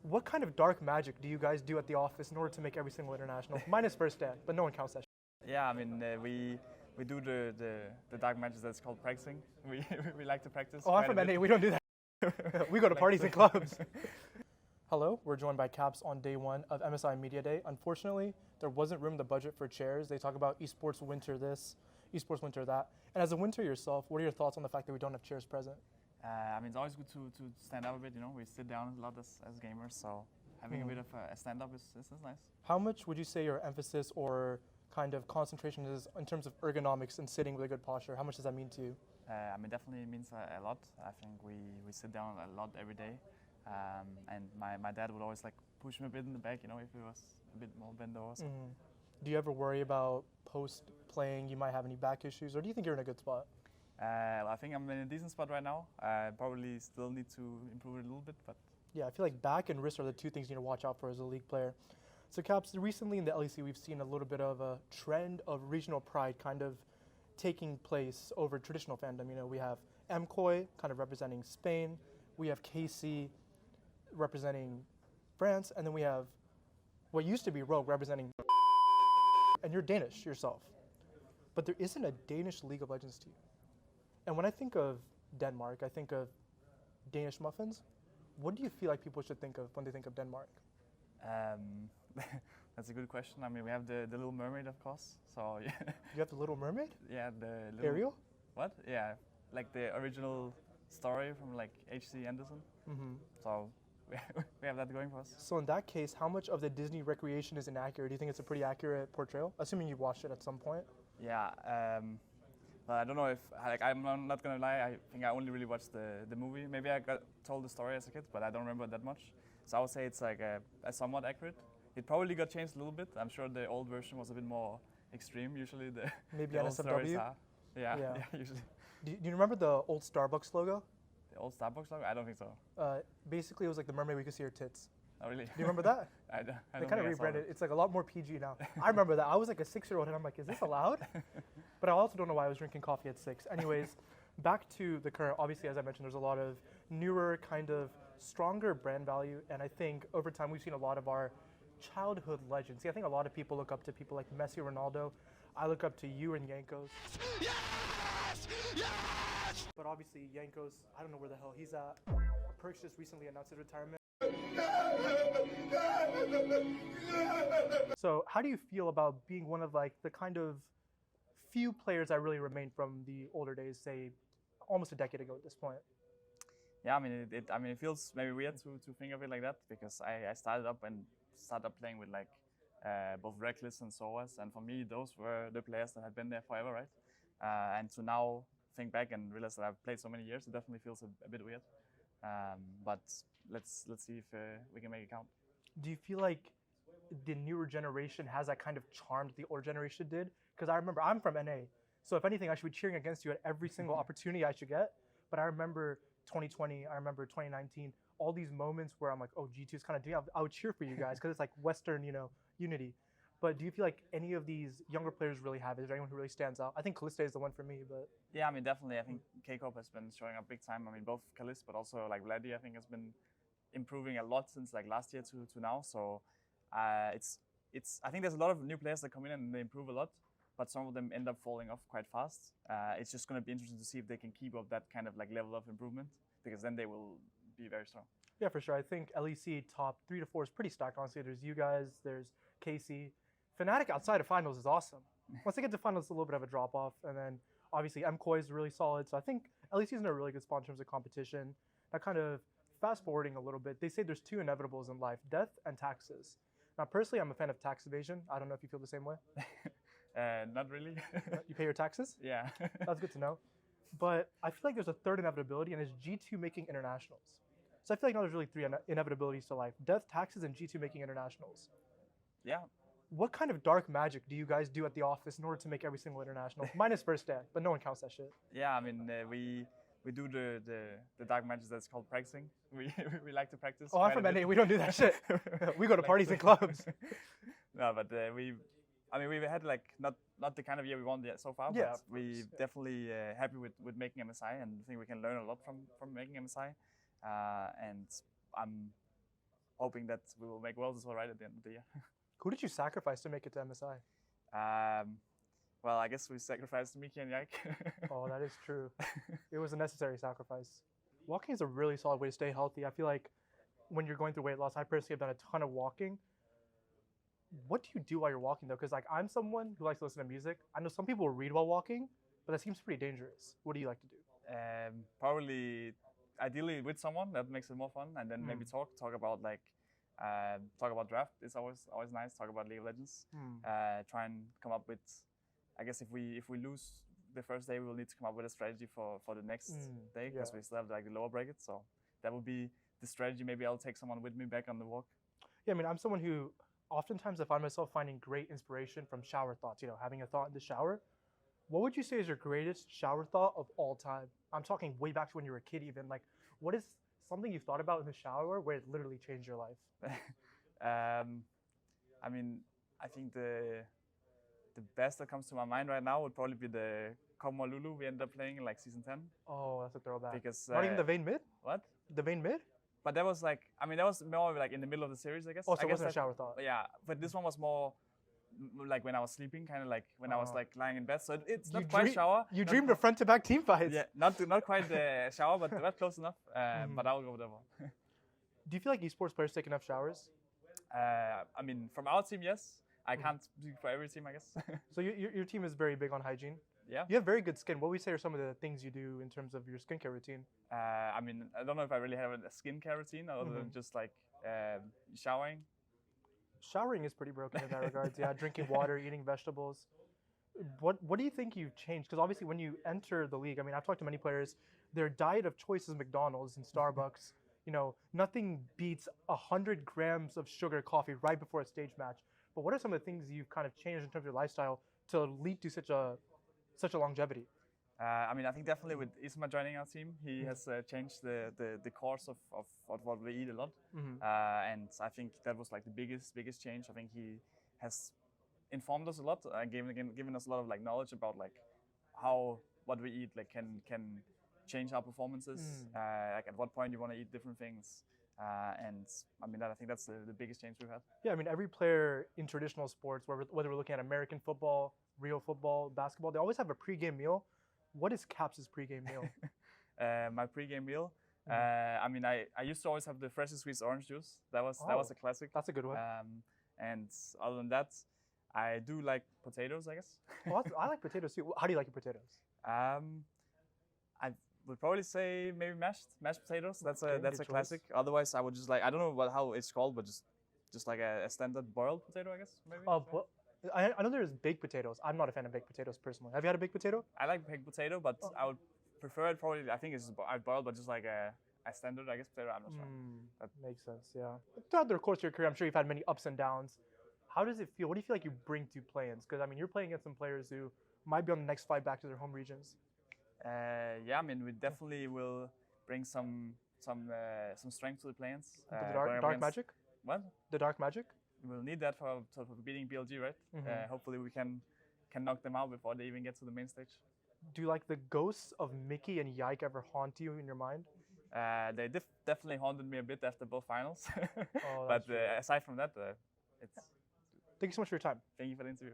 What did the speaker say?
What kind of dark magic do you guys do at the office in order to make every single international? Minus first dad, but no one counts that shit. Yeah, I mean, we do the dark matches that's called practicing. We like to practice. Oh, I'm from NA, we don't do that. We go to parties and clubs. Hello, we're joined by Caps on day one of MSI Media Day. Unfortunately, there wasn't room in the budget for chairs. They talk about esports winter this, esports winter that. And as a winter yourself, what are your thoughts on the fact that we don't have chairs present? I mean, it's always good to stand up a bit, you know. We sit down a lot as gamers, so having a bit of a stand-up is nice. How much would you say your emphasis or kind of concentration is in terms of ergonomics and sitting with a good posture? How much does that mean to you? I mean, definitely means a lot. I think we sit down a lot every day. And my dad would always like push me a bit in the back, you know, if it was a bit more bent over. So. Do you ever worry about post-playing you might have any back issues, or do you think you're in a good spot? I think I'm in a decent spot right now. I probably still need to improve it a little bit, but... Yeah, I feel like back and wrist are the two things you need to watch out for as a league player. So Caps, recently in the LEC we've seen a little bit of a trend of regional pride kind of taking place over traditional fandom. You know, we have MikyX kind of representing Spain, we have KC representing France, and then we have what used to be Rogue representing, and you're Danish yourself. But there isn't a Danish League of Legends team. And when I think of Denmark, I think of Danish muffins. What do you feel like people should think of when they think of Denmark? That's a good question. I mean, we have the Little Mermaid, of course. So yeah. You have the Little Mermaid? Yeah, the little, Ariel? What? Yeah, like the original story from like H.C. Andersen. So we have that going for us. So in that case, how much of the Disney recreation is inaccurate? Do you think it's a pretty accurate portrayal? Assuming you've watched it at some point. Yeah. Well, I don't know if, like, I'm not gonna lie, I think I only really watched the movie. Maybe I got told the story as a kid, but I don't remember that much. So I would say it's like a somewhat accurate. It probably got changed a little bit. I'm sure the old version was a bit more extreme. Usually the maybe old stories are. Yeah, usually. Do you remember the old Starbucks logo? The old Starbucks logo? I don't think so. Basically, it was like the mermaid we could see her tits. Oh, really? Do you remember that? I don't they kind of rebranded it. It's like a lot more PG now. I remember that. I was like a 6-year-old and I'm like, is this allowed? But I also don't know why I was drinking coffee at 6. Anyways, back to the current, obviously, as I mentioned, there's a lot of newer, kind of stronger brand value. And I think over time, we've seen a lot of our childhood legends. See, I think a lot of people look up to people like Messi, Ronaldo. I look up to you and Yankos. Yes! Yes! But obviously, Yankos, I don't know where the hell he's at. Perks just recently announced his retirement. So how do you feel about being one of like the kind of few players that really remain from the older days, say almost a decade ago at this point? Yeah, I mean, it feels maybe weird to think of it like that, because I started playing with like both Reckless and Soas, and for me those were the players that had been there forever, right? And to now think back and realize that I've played so many years, it definitely feels a bit weird. But let's see if we can make it count. Do you feel like the newer generation has that kind of charm that the older generation did? Because I remember, I'm from NA, so if anything, I should be cheering against you at every single opportunity I should get. But I remember 2020, I remember 2019, all these moments where I'm like, oh, G2 is kind of doing, I would cheer for you guys because it's like Western, you know, unity. But do you feel like any of these younger players really have it? Is there anyone who really stands out? I think Callista is the one for me, but... Yeah, I mean, definitely. I think K-Corp has been showing up big time. I mean, both Callista, but also like Vladdy, I think has been improving a lot since like last year to now. So I think there's a lot of new players that come in and they improve a lot, but some of them end up falling off quite fast. It's just going to be interesting to see if they can keep up that kind of like level of improvement, because then they will be very strong. Yeah, for sure. I think LEC top 3 to 4 is pretty stacked, honestly. There's you guys, there's KC. Fnatic outside of finals is awesome. Once they get to finals, it's a little bit of a drop off. And then obviously MikyX is really solid. So I think LEC is in a really good spot in terms of competition. Now kind of fast forwarding a little bit, they say there's 2 inevitables in life, death and taxes. Now personally, I'm a fan of tax evasion. I don't know if you feel the same way. Not really. You pay your taxes? Yeah. That's good to know. But I feel like there's a third inevitability, and it's G2 making internationals. So I feel like now there's really 3 inevitabilities to life: death, taxes, and G2 making internationals. Yeah. What kind of dark magic do you guys do at the office in order to make every single international? Minus first dad, but no one counts that shit. Yeah, I mean, we do the dark matches that's called practicing. We like to practice. Oh, I'm from NA, we don't do that shit. We go to parties and clubs. No, but I mean, we've had like not the kind of year we won yet so far, but we definitely happy with making MSI, and think we can learn a lot from making MSI. And hoping that we will make worlds as well right at the end of the year. Who did you sacrifice to make it to MSI? Well, I guess we sacrificed Miky and Yike. Oh, that is true. It was a necessary sacrifice. Walking is a really solid way to stay healthy. I feel like when you're going through weight loss, I personally have done a ton of walking. What do you do while you're walking though? Because like I'm someone who likes to listen to music. I know some people read while walking, but that seems pretty dangerous. What do you like to do? Probably, ideally with someone that makes it more fun, and then maybe talk about like talk about draft. It's always nice. Talk about League of Legends. Try and come up with. I guess if we lose the first day, we will need to come up with a strategy for the next day because we still have like the lower bracket. So that will be the strategy. Maybe I'll take someone with me back on the walk. Yeah, I mean, I'm someone who oftentimes I find myself finding great inspiration from shower thoughts. You know, having a thought in the shower. What would you say is your greatest shower thought of all time? I'm talking way back to when you were a kid even. Like, what is something you thought about in the shower where it literally changed your life? I mean, I think the best that comes to my mind right now would probably be the Como Lulu we ended up playing in like season 10. Oh, that's a throwback. Because not even the Vayne mid? What? The Vayne mid? But that was like, I mean, that was more like in the middle of the series, I guess. Oh, so I it wasn't a shower thought. Yeah, but this one was more like when I was sleeping, kind of like when I was like lying in bed. So it's not quite shower. You dreamed of front-to-back team fights. Yeah, not quite the shower, but close enough. But I'll go with that one. Do you feel like esports players take enough showers? I mean, from our team, yes. I can't speak for every team, I guess. So your team is very big on hygiene? Yeah. You have very good skin. What would you say are some of the things you do in terms of your skincare routine? I mean, I don't know if I really have a skincare routine other than just like showering. Showering is pretty broken in that regards. Yeah, drinking water, eating vegetables. What do you think you've changed? Because obviously when you enter the league, I mean, I've talked to many players, their diet of choice is McDonald's and Starbucks. You know, nothing beats 100 grams of sugar coffee right before a stage match. But what are some of the things you've kind of changed in terms of your lifestyle to lead to such a longevity? I mean, I think definitely with Isma joining our team, he has changed the course of what we eat a lot. And I think that was like the biggest change. I think he has informed us a lot, given us a lot of like knowledge about like how what we eat like can change our performances. Like at what point you want to eat different things. And I mean, I think that's the biggest change we've had. Yeah, I mean, every player in traditional sports, whether we're looking at American football, real football, basketball, they always have a pregame meal. What is Caps' pregame meal? My pregame meal. I mean, I used to always have the freshly squeezed orange juice. That was a classic. That's a good one. And other than that, I do like potatoes, I guess. Oh, I like potatoes too. How do you like your potatoes? I would probably say maybe mashed potatoes. That's a classic. Choice. Otherwise, I would just like, I don't know how it's called, but just like a standard boiled potato, I guess. Maybe. I know there's baked potatoes. I'm not a fan of baked potatoes personally. Have you had a baked potato? I like baked potato, but I would prefer it probably. I think it's boiled, but just like a standard, I guess, potato. I'm not sure. That makes sense. Yeah. Throughout the course of your career, I'm sure you've had many ups and downs. How does it feel? What do you feel like you bring to play-ins? Because I mean, you're playing against some players who might be on the next flight back to their home regions. Yeah, I mean, we definitely will bring some strength to the play-ins. The dark magic. What? The dark magic. We'll need that for beating BLG, right? Hopefully we can knock them out before they even get to the main stage. Do you like the ghosts of Miky and Yike ever haunt you in your mind? They definitely haunted me a bit after both finals. Oh, but aside from that, it's. Thank you so much for your time. Thank you for the interview.